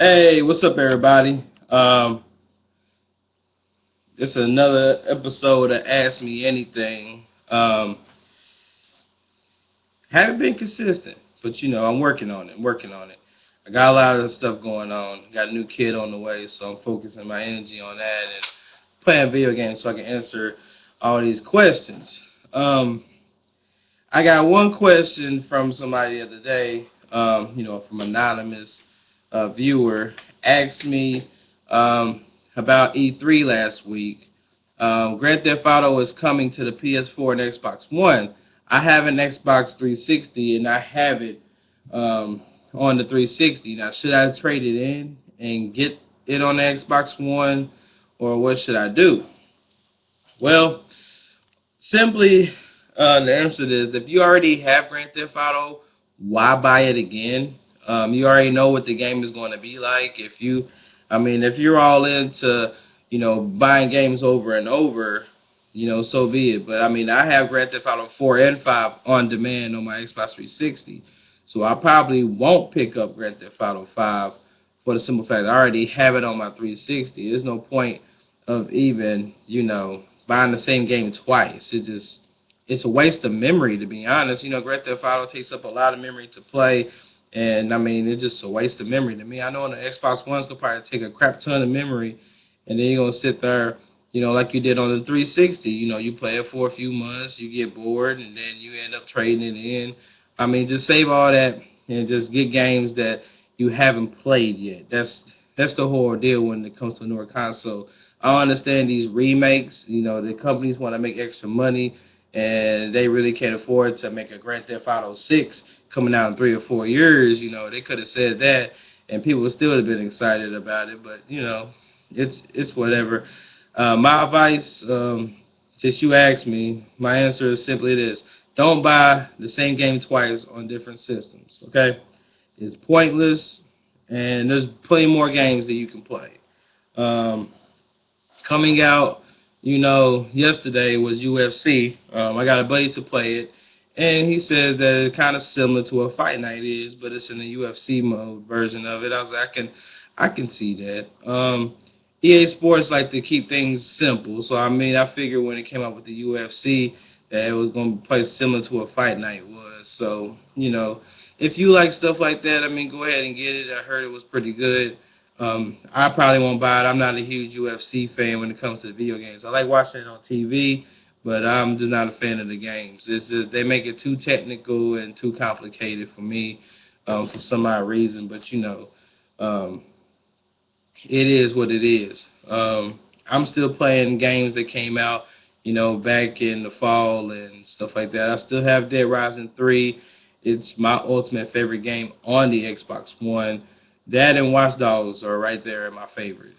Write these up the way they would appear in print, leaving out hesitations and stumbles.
Hey, what's up, everybody? It's another episode of Ask Me Anything. Haven't been consistent, but I'm working on it. I got a lot of stuff going on. Got a new kid on the way, so I'm focusing my energy on that and playing video games so I can answer all these questions. Um, I got one question from somebody the other day. From an anonymous viewer asked me about E3 last week. Grand Theft Auto is coming to the PS4 and Xbox One. I have an Xbox 360 and I have it on the 360. Now, should I trade it in and get it on the Xbox One, or what should I do? Well, simply, the answer is if you already have Grand Theft Auto, why buy it again? You already know what the game is going to be like. If you're all into, buying games over and over, so be it. But I have Grand Theft Auto 4 and 5 on demand on my Xbox 360, so I probably won't pick up Grand Theft Auto 5 for the simple fact I already have it on my 360. There's no point of even, buying the same game twice. It's a waste of memory, to be honest. Grand Theft Auto takes up a lot of memory to play, and it's just a waste of memory to me. I know on the Xbox One's gonna probably take a crap ton of memory, and then you're gonna sit there, like you did on the 360. You play it for a few months, you get bored, and then you end up trading it in. Just save all that and just get games that you haven't played yet. That's the whole deal when it comes to a newer console. I understand these remakes. The companies want to make extra money, and they really can't afford to make a Grand Theft Auto 6 coming out in 3 or 4 years. They could have said that, and people would still have been excited about it. But it's whatever. My advice, since you asked me, my answer is simply this: don't buy the same game twice on different systems. Okay, it's pointless, and there's plenty more games that you can play. Um, Coming out, yesterday was UFC. I got a buddy to play it, and he says that it's kind of similar to what Fight Night is, but it's in the UFC mode version of it. I was like, I can see that. EA Sports like to keep things simple, so I figured when it came out with the UFC that it was going to play similar to what Fight Night was. So, if you like stuff like that, go ahead and get it. I heard it was pretty good. I probably won't buy it. I'm not a huge UFC fan when it comes to video games. I like watching it on TV, but I'm just not a fan of the games. It's just they make it too technical and too complicated for me for some odd reason. But um, it is what it is. I'm still playing games that came out, back in the fall and stuff like that. I still have Dead Rising 3. It's my ultimate favorite game on the Xbox One. That and Watch Dogs are right there in my favorite.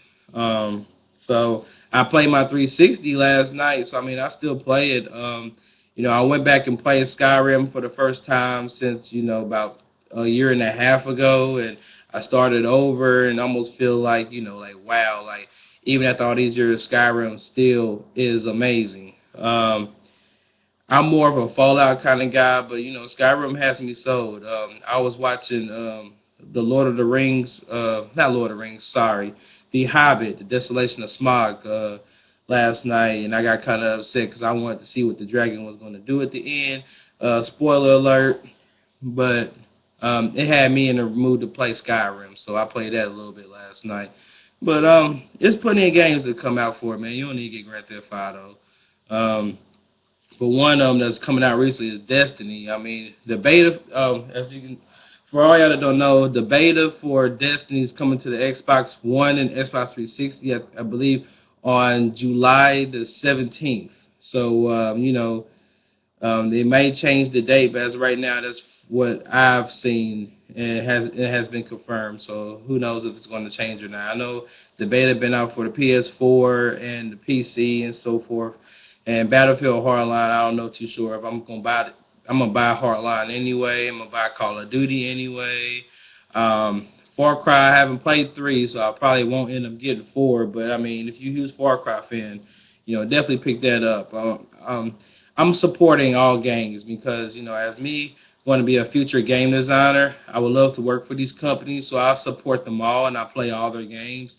So I played my 360 last night, so I still play it. I went back and played Skyrim for the first time since about a year and a half ago, and I started over and almost feel like like wow, like even after all these years, Skyrim still is amazing. I'm more of a Fallout kind of guy, but Skyrim has me sold. I was watching the Lord of the Rings, not Lord of the Rings, sorry, The Hobbit, The Desolation of Smaug, last night, and I got kind of upset because I wanted to see what the dragon was going to do at the end. Spoiler alert, but it had me in the mood to play Skyrim, so I played that a little bit last night. But there's plenty of games that come out for it, man. You don't need to get Grand Theft Auto. Um, but one of them that's coming out recently is Destiny. The beta, as you can, for all y'all that don't know, the beta for Destiny is coming to the Xbox One and Xbox 360, I believe, on July the 17th. So, they may change the date, but as of right now, that's what I've seen, and it has been confirmed. So who knows if it's going to change or not? I know the beta been out for the PS4 and the PC and so forth. And Battlefield Hardline, I don't know too sure if I'm gonna buy it. I'm gonna buy Hardline anyway. I'm gonna buy Call of Duty anyway. Far Cry, I haven't played 3, so I probably won't end up getting 4. But if you're a huge Far Cry fan, definitely pick that up. I'm supporting all games because as me want to be a future game designer. I would love to work for these companies, so I support them all and I play all their games.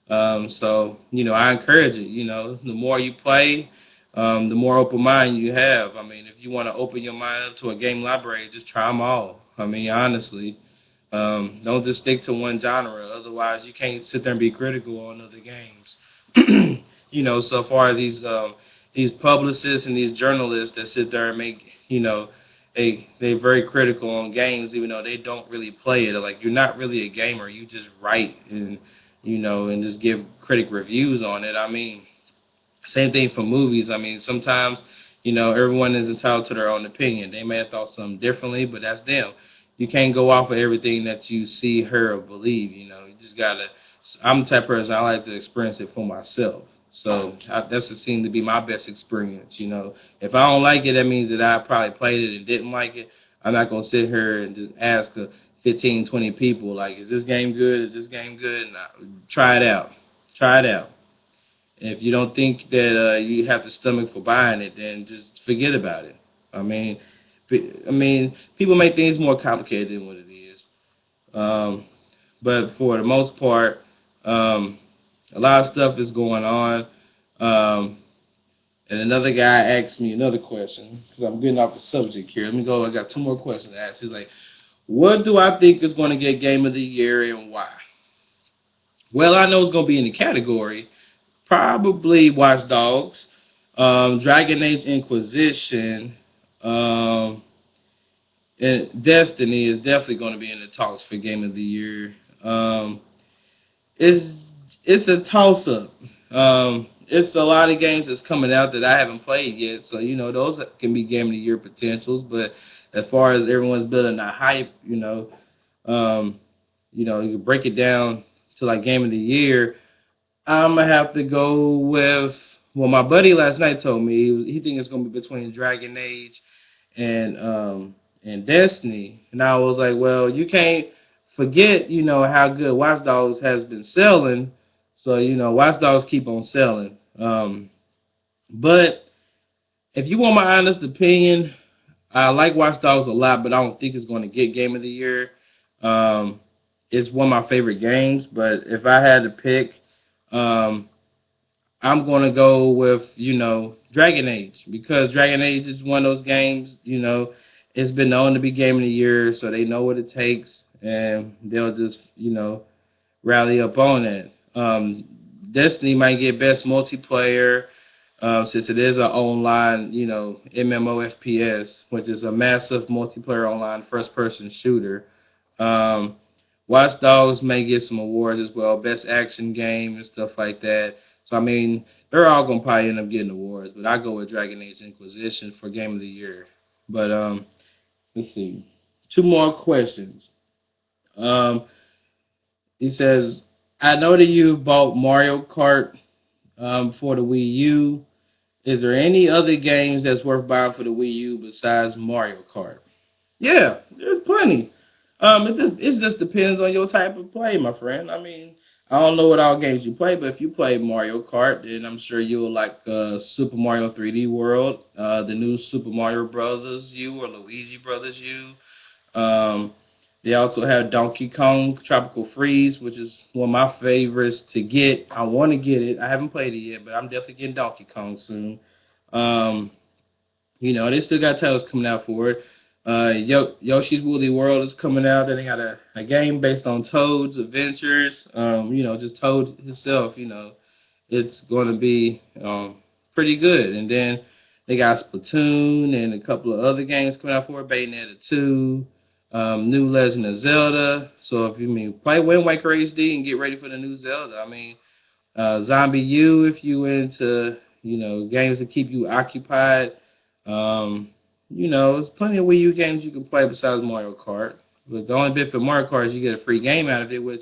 So, I encourage it. The more you play, the more open mind you have. I mean, if you want to open your mind up to a game library, just try them all. I mean, honestly, don't just stick to one genre. Otherwise, you can't sit there and be critical on other games. So far as these publicists and these journalists that sit there and make, they're very critical on games, even though they don't really play it. Like, you're not really a gamer. You just write and just give critic reviews on it. I mean, same thing for movies. I mean, sometimes, everyone is entitled to their own opinion. They may have thought something differently, but that's them. You can't go off of everything that you see, hear, or believe. You just gotta. I'm the type of person, I like to experience it for myself. So that's what seemed to be my best experience. If I don't like it, that means that I probably played it and didn't like it. I'm not gonna sit here and just ask 15, 20 people, like, is this game good? Is this game good? And try it out. Try it out. And if you don't think that you have the stomach for buying it, then just forget about it. I mean, people make things more complicated than what it is. But for the most part, a lot of stuff is going on. And another guy asked me another question, because I'm getting off the subject here. Let me go. I got two more questions to ask. He's like, what do I think is going to get Game of the Year and why? Well, I know it's going to be in the category. Probably Watch Dogs, Dragon Age Inquisition, and Destiny is definitely going to be in the talks for Game of the Year. It's a toss-up. It's a lot of games that's coming out that I haven't played yet, so those can be Game of the Year potentials. But as far as everyone's building that hype, you can break it down to like Game of the Year. I'm gonna have to go with my buddy last night told me he thinks it's gonna be between Dragon Age and Destiny, and I was like, well, you can't forget how good Watch Dogs has been selling, so Watch Dogs keep on selling. But if you want my honest opinion, I like Watch Dogs a lot, but I don't think it's going to get Game of the Year. It's one of my favorite games, but if I had to pick, I'm going to go with, Dragon Age, because Dragon Age is one of those games, it's been known to be Game of the Year, so they know what it takes, and they'll just, rally up on it. Destiny might get best multiplayer, since it is an online, MMO FPS, which is a massive multiplayer online first-person shooter. Watch Dogs may get some awards as well, best action game and stuff like that. So, I mean, they're all going to probably end up getting awards, but I go with Dragon Age Inquisition for Game of the Year. But, let's see. Two more questions. He says, I know that you bought Mario Kart for the Wii U. Is there any other games that's worth buying for the Wii U besides Mario Kart? Yeah, there's plenty. It just depends on your type of play, my friend. I mean, I don't know what all games you play, but if you play Mario Kart, then I'm sure you'll like Super Mario 3D World, the new Super Mario Brothers U or Luigi Brothers U. They also have Donkey Kong Tropical Freeze, which is one of my favorites to get. I want to get it. I haven't played it yet, but I'm definitely getting Donkey Kong soon. They still got titles coming out for it. Yoshi's Woolly World is coming out. Then they got a game based on Toad's adventures. Just Toad himself. It's going to be pretty good. And then they got Splatoon and a couple of other games coming out for it. Bayonetta 2, new Legend of Zelda. So if you play Wind Waker HD and get ready for the new Zelda. I mean, Zombie U if you into games that keep you occupied. There's plenty of Wii U games you can play besides Mario Kart. But the only benefit of Mario Kart is you get a free game out of it, which,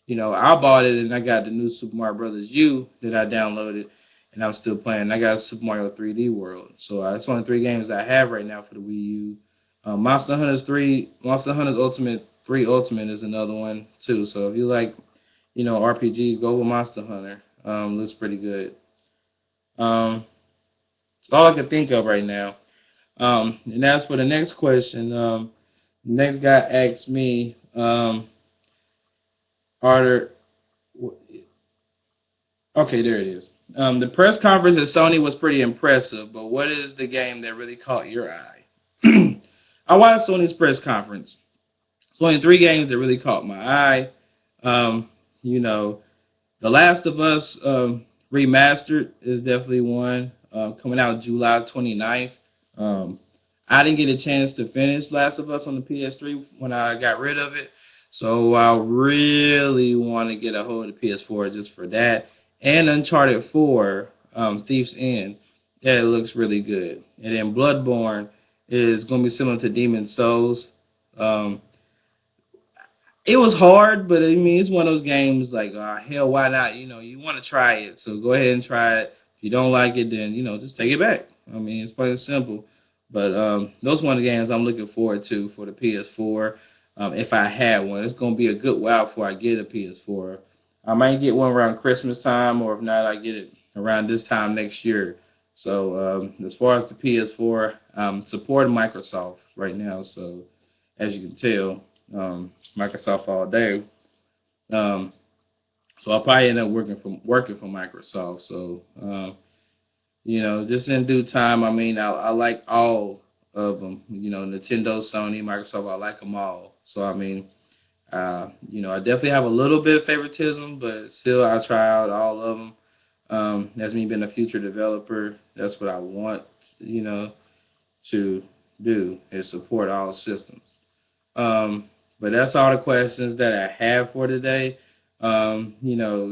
I bought it and I got the new Super Mario Brothers U that I downloaded, and I'm still playing. I got Super Mario 3D World. So that's only 3 games I have right now for the Wii U. Monster Hunter Ultimate 3 Ultimate is another one, too. So if you like, RPGs, go with Monster Hunter. Looks pretty good. That's all I can think of right now. And as for the next question, Next guy asked me, are there, okay, there it is. The press conference at Sony was pretty impressive, but what is the game that really caught your eye? I watched Sony's press conference. It's only three games that really caught my eye. Um, you know, The Last of Us remastered is definitely one, coming out July 29th. Um, I didn't get a chance to finish Last of Us on the PS3 when I got rid of it, so I really want to get a hold of the PS4 just for that. And Uncharted 4, Thief's End, yeah, it looks really good. And then Bloodborne is going to be similar to Demon Souls. Um, it was hard, but I mean, it's one of those games like, hell, why not? You want to try it, so go ahead and try it. If you don't like it, then just take it back. I mean, it's plain and simple. But those one of the games I'm looking forward to for the PS4. If I had one, it's gonna be a good while before I get a PS4. I might get one around Christmas time, or if not, I get it around this time next year. So as far as the PS4, supporting Microsoft right now. So as you can tell, Microsoft all day. Um, so I'll probably end up working for Microsoft. So just in due time. I mean, I like all of them. Nintendo, Sony, Microsoft. I like them all. So I mean, I definitely have a little bit of favoritism, but still, I try out all of them. As me being a future developer, that's what I want. You know, to do is support all systems. But that's all the questions that I have for today.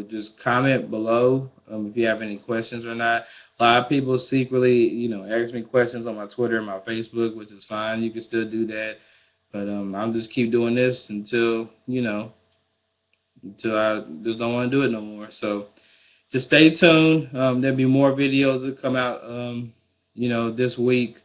Just comment below if you have any questions or not. A lot of people secretly, ask me questions on my Twitter and my Facebook, which is fine. You can still do that. But I'll just keep doing this until I just don't want to do it no more. So just stay tuned. There'll be more videos that come out, this week,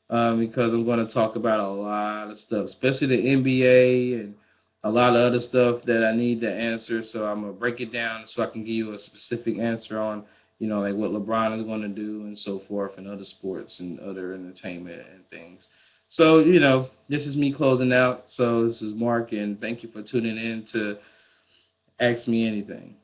because I'm going to talk about a lot of stuff, especially the NBA and a lot of other stuff that I need to answer. So I'm going to break it down so I can give you a specific answer on, like what LeBron is going to do and so forth, and other sports and other entertainment and things. So, this is me closing out. So this is Mark, and thank you for tuning in to Ask Me Anything.